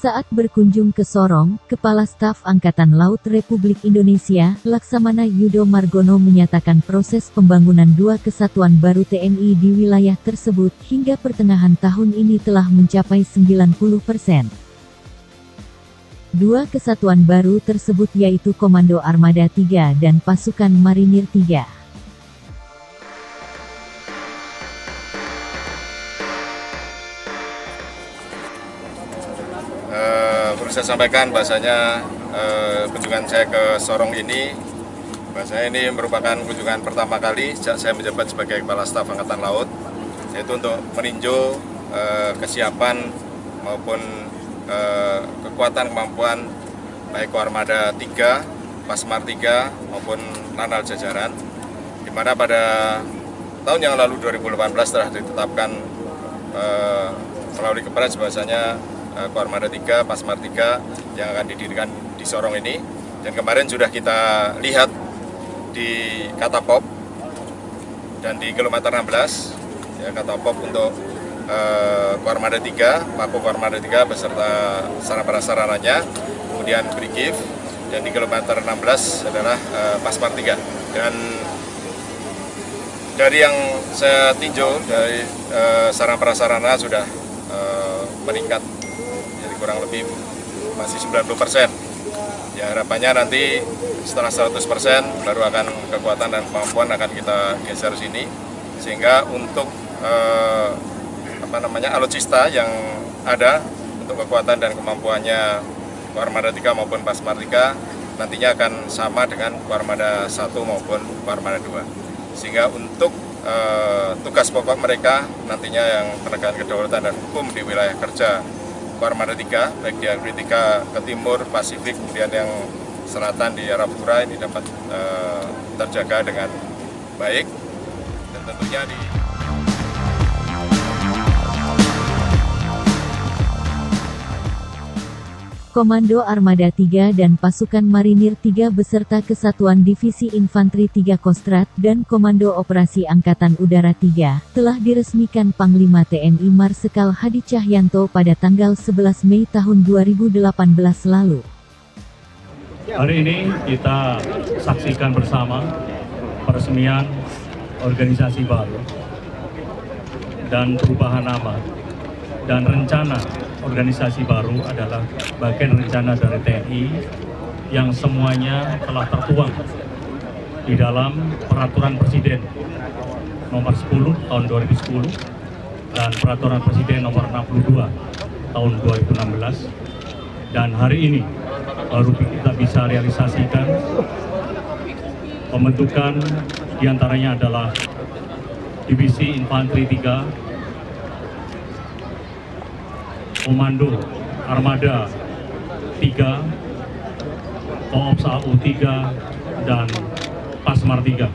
Saat berkunjung ke Sorong, Kepala Staf Angkatan Laut Republik Indonesia, Laksamana Yudo Margono menyatakan proses pembangunan 2 kesatuan baru TNI di wilayah tersebut hingga pertengahan tahun ini telah mencapai 90%. 2 kesatuan baru tersebut yaitu Komando Armada 3 dan Pasukan Marinir 3. Perlu saya sampaikan bahasanya kunjungan saya ke Sorong ini, bahasanya ini merupakan kunjungan pertama kali sejak saya menjabat sebagai Kepala Staf Angkatan Laut, yaitu untuk meninjau kesiapan maupun kekuatan kemampuan baik Armada 3, Pasmar 3 maupun Lanal jajaran, di mana pada tahun yang lalu 2018 telah ditetapkan melalui Kepres bahasanya Armada 3, Pasmar 3 yang akan didirikan di Sorong ini, dan kemarin sudah kita lihat di Katapop dan di kilometer 16 ya, Katapop untuk Armada 3, Mako Armada 3 beserta sarana-prasarananya, kemudian Brigif, dan di kilometer 16 adalah Pasmar 3. Dan dari yang saya tinjau dari sarana-prasarana sudah meningkat, jadi kurang lebih masih 90%. Ya, harapannya nanti setelah 100% baru akan kekuatan dan kemampuan akan kita geser sini, sehingga untuk alutsista yang ada untuk kekuatan dan kemampuannya Armada 3 maupun Pasmar 3 nantinya akan sama dengan Armada 1 maupun Armada 2. Sehingga untuk tugas pokok mereka nantinya yang penegakan kedaulatan dan hukum di wilayah kerja Armada 3, baik di Afrika ke timur, Pasifik, kemudian yang selatan di Arafura ini dapat terjaga dengan baik, dan tentunya di Komando Armada 3 dan Pasukan Marinir 3 beserta Kesatuan Divisi Infanteri 3 Kostrat dan Komando Operasi Angkatan Udara 3 telah diresmikan Panglima TNI Marsikal Hadi Cahyanto pada tanggal 11 Mei tahun 2018 lalu. Hari ini kita saksikan bersama peresmian organisasi baru dan perubahan nama, dan rencana organisasi baru adalah bagian rencana dari TNI yang semuanya telah tertuang di dalam Peraturan Presiden nomor 10 tahun 2010 dan Peraturan Presiden nomor 62 tahun 2016, dan hari ini baru kita bisa realisasikan pembentukan diantaranya adalah Divisi Infanteri 3, Komando Armada 3, Koops AU 3, dan Pasmar 3.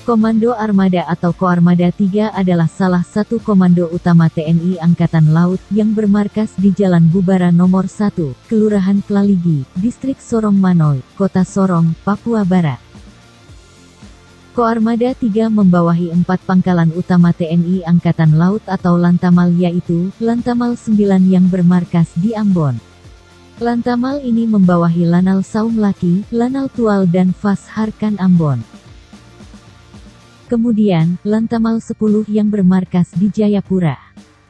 Komando Armada atau Koarmada 3 adalah salah satu komando utama TNI Angkatan Laut yang bermarkas di Jalan Bubara Nomor 1, Kelurahan Klaligi, Distrik Sorong Manoy, Kota Sorong, Papua Barat. Koarmada 3 membawahi 4 pangkalan utama TNI Angkatan Laut atau Lantamal, yaitu Lantamal 9 yang bermarkas di Ambon. Lantamal ini membawahi Lanal Saum Laki, Lanal Tual dan Fas Harkan Ambon. Kemudian, Lantamal 10 yang bermarkas di Jayapura.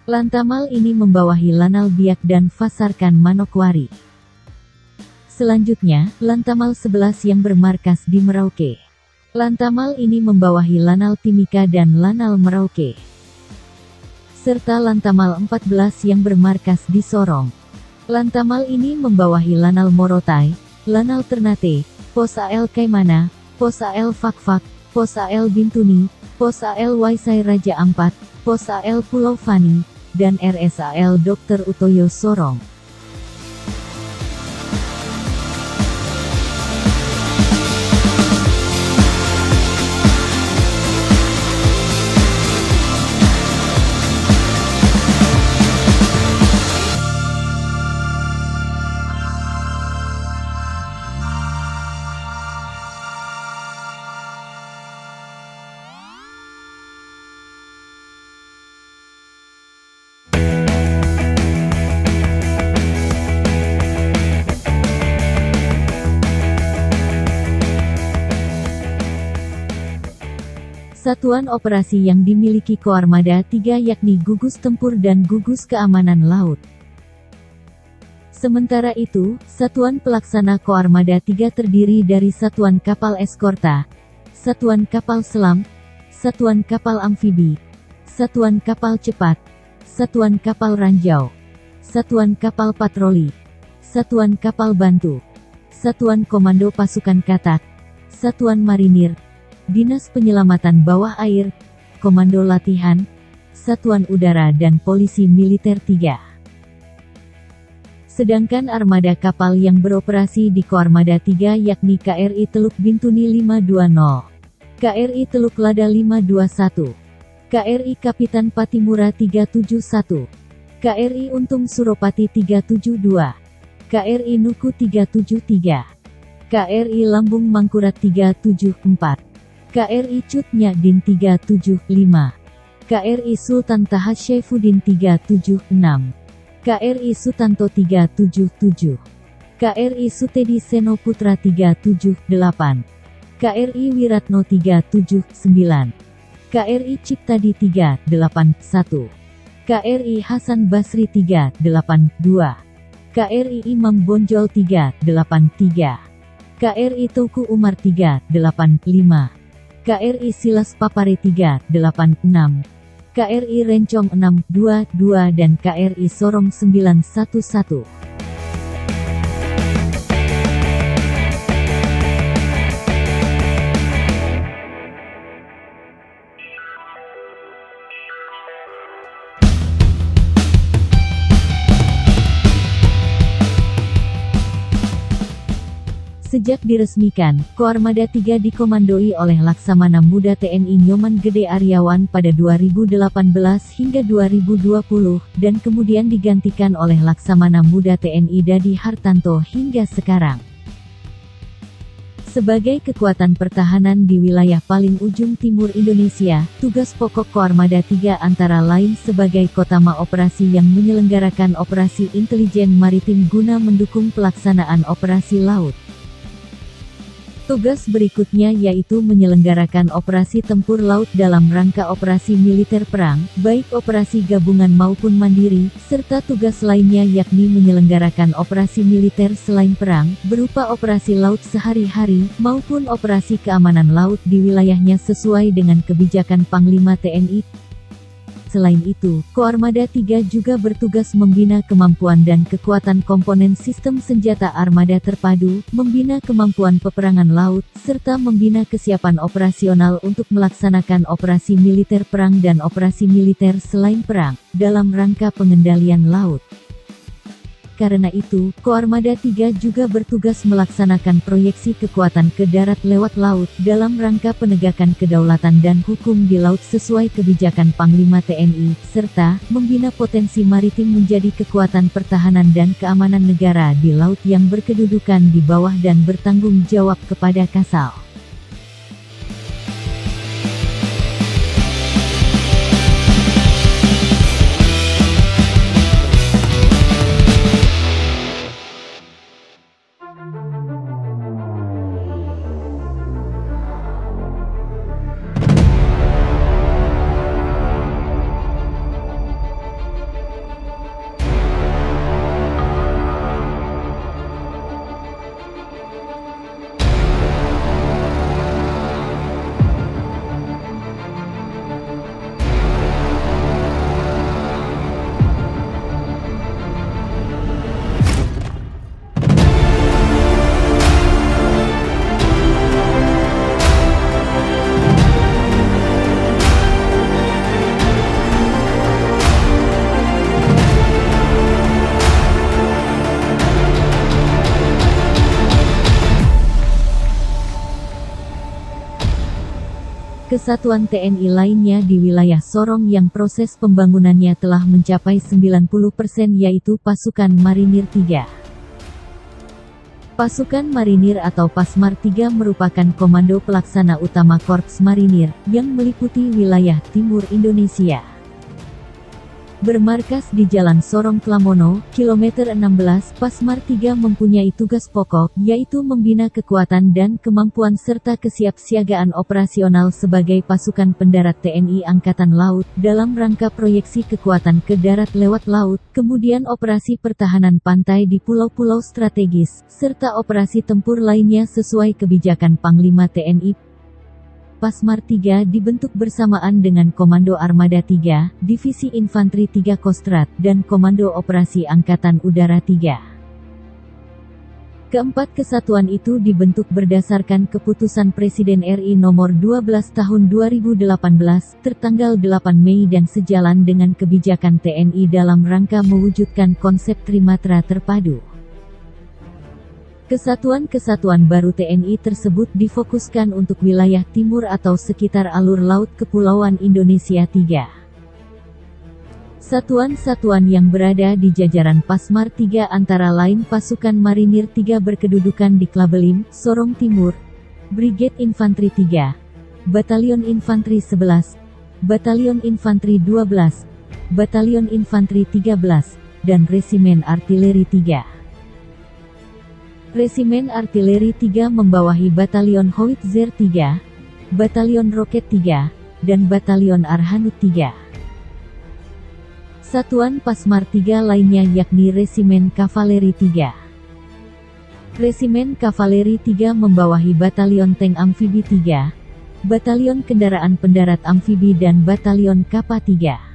Lantamal ini membawahi Lanal Biak dan Fasarkan Manokwari. Selanjutnya, Lantamal 11 yang bermarkas di Merauke. Lantamal ini membawahi Lanal Timika dan Lanal Merauke. Serta Lantamal 14 yang bermarkas di Sorong. Lantamal ini membawahi Lanal Morotai, Lanal Ternate, Pos AL Kaimana, Pos AL Fakfak, Pos AL Bintuni, Pos AL Waisai Raja Ampat, Pos AL Pulau Fani, dan RSAL Dr. Utoyo Sorong. Satuan operasi yang dimiliki Koarmada 3 yakni Gugus Tempur dan Gugus Keamanan Laut. Sementara itu, Satuan Pelaksana Koarmada 3 terdiri dari Satuan Kapal Eskorta, Satuan Kapal Selam, Satuan Kapal Amfibi, Satuan Kapal Cepat, Satuan Kapal Ranjau, Satuan Kapal Patroli, Satuan Kapal Bantu, Satuan Komando Pasukan Katak, Satuan Marinir, Dinas Penyelamatan Bawah Air, Komando Latihan, Satuan Udara dan Polisi Militer 3. Sedangkan armada kapal yang beroperasi di Koarmada 3 yakni KRI Teluk Bintuni 520, KRI Teluk Lada 521, KRI Kapitan Patimura 371, KRI Untung Suropati 372, KRI Nuku 373, KRI Lambung Mangkurat 374, KRI Cut Nyadin 375, KRI Sultan Taha Syaifuddin 376, KRI Sutanto 377, KRI Sutedi Seno Putra 378, KRI Wiratno 379, KRI Ciptadi 381, KRI Hasan Basri 382, KRI Imam Bonjol 383, KRI Teuku Umar 385, KRI Silas Papare 386, KRI Rencong 622 dan KRI Sorong 911. Sejak diresmikan, Koarmada 3 dikomandoi oleh Laksamana Muda TNI Nyoman Gede Aryawan pada 2018 hingga 2020, dan kemudian digantikan oleh Laksamana Muda TNI Dadi Hartanto hingga sekarang. Sebagai kekuatan pertahanan di wilayah paling ujung timur Indonesia, tugas pokok Koarmada 3 antara lain sebagai kotama operasi yang menyelenggarakan operasi intelijen maritim guna mendukung pelaksanaan operasi laut. Tugas berikutnya yaitu menyelenggarakan operasi tempur laut dalam rangka operasi militer perang, baik operasi gabungan maupun mandiri, serta tugas lainnya yakni menyelenggarakan operasi militer selain perang, berupa operasi laut sehari-hari, maupun operasi keamanan laut di wilayahnya sesuai dengan kebijakan Panglima TNI. Selain itu, Koarmada 3 juga bertugas membina kemampuan dan kekuatan komponen sistem senjata armada terpadu, membina kemampuan peperangan laut, serta membina kesiapan operasional untuk melaksanakan operasi militer perang dan operasi militer selain perang, dalam rangka pengendalian laut. Karena itu, Koarmada 3 juga bertugas melaksanakan proyeksi kekuatan ke darat lewat laut, dalam rangka penegakan kedaulatan dan hukum di laut sesuai kebijakan Panglima TNI, serta membina potensi maritim menjadi kekuatan pertahanan dan keamanan negara di laut yang berkedudukan di bawah dan bertanggung jawab kepada Kasal. Kesatuan TNI lainnya di wilayah Sorong yang proses pembangunannya telah mencapai 90% yaitu Pasukan Marinir 3. Pasukan Marinir atau Pasmar 3 merupakan komando pelaksana utama Korps Marinir, yang meliputi wilayah timur Indonesia. Bermarkas di Jalan Sorong Klamono, kilometer 16, Pasmar 3 mempunyai tugas pokok, yaitu membina kekuatan dan kemampuan serta kesiapsiagaan operasional sebagai pasukan pendarat TNI Angkatan Laut, dalam rangka proyeksi kekuatan ke darat lewat laut, kemudian operasi pertahanan pantai di pulau-pulau strategis, serta operasi tempur lainnya sesuai kebijakan Panglima TNI. Pasmar 3 dibentuk bersamaan dengan Komando Armada 3, Divisi Infanteri 3 Kostrat, dan Komando Operasi Angkatan Udara 3. Keempat kesatuan itu dibentuk berdasarkan Keputusan Presiden RI Nomor 12 Tahun 2018, tertanggal 8 Mei dan sejalan dengan kebijakan TNI dalam rangka mewujudkan konsep Trimatra Terpadu. Kesatuan-kesatuan baru TNI tersebut difokuskan untuk wilayah timur atau sekitar alur laut Kepulauan Indonesia 3. Satuan-satuan yang berada di jajaran Pasmar 3 antara lain Pasukan Marinir 3 berkedudukan di Klabelim, Sorong Timur, Brigade Infanteri 3, Batalion Infanteri 11, Batalion Infanteri 12, Batalion Infanteri 13, dan Resimen Artileri 3. Resimen Artileri 3 membawahi Batalion Howitzer 3, Batalion Roket 3, dan Batalion Arhanud 3. Satuan Pasmar 3 lainnya yakni Resimen Kavaleri 3. Resimen Kavaleri 3 membawahi Batalion Tank Amfibi 3, Batalion Kendaraan Pendarat Amfibi dan Batalion Kappa 3.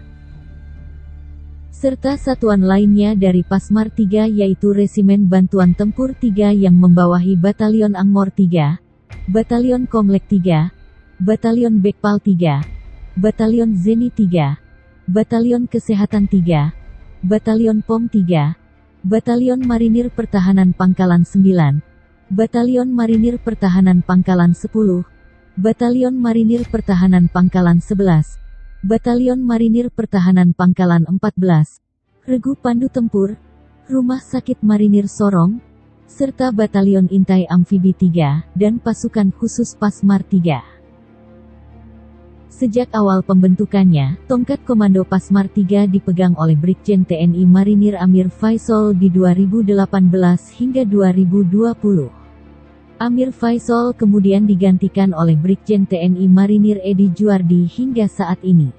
Serta satuan lainnya dari Pasmar 3 yaitu Resimen Bantuan Tempur 3 yang membawahi Batalion Angmor 3, Batalion Komlek 3, Batalion Bekpal 3, Batalion Zeni 3, Batalion Kesehatan 3, Batalion POM 3, Batalion Marinir Pertahanan Pangkalan 9, Batalion Marinir Pertahanan Pangkalan 10, Batalion Marinir Pertahanan Pangkalan 11, Batalion Marinir Pertahanan Pangkalan 14, Regu Pandu Tempur, Rumah Sakit Marinir Sorong, serta Batalion Intai Amfibi 3, dan Pasukan Khusus Pasmar 3. Sejak awal pembentukannya, tongkat Komando Pasmar 3 dipegang oleh Brigjen TNI Marinir Amir Faisal di 2018 hingga 2020. Amir Faisal kemudian digantikan oleh Brigjen TNI Marinir Edi Juardi hingga saat ini.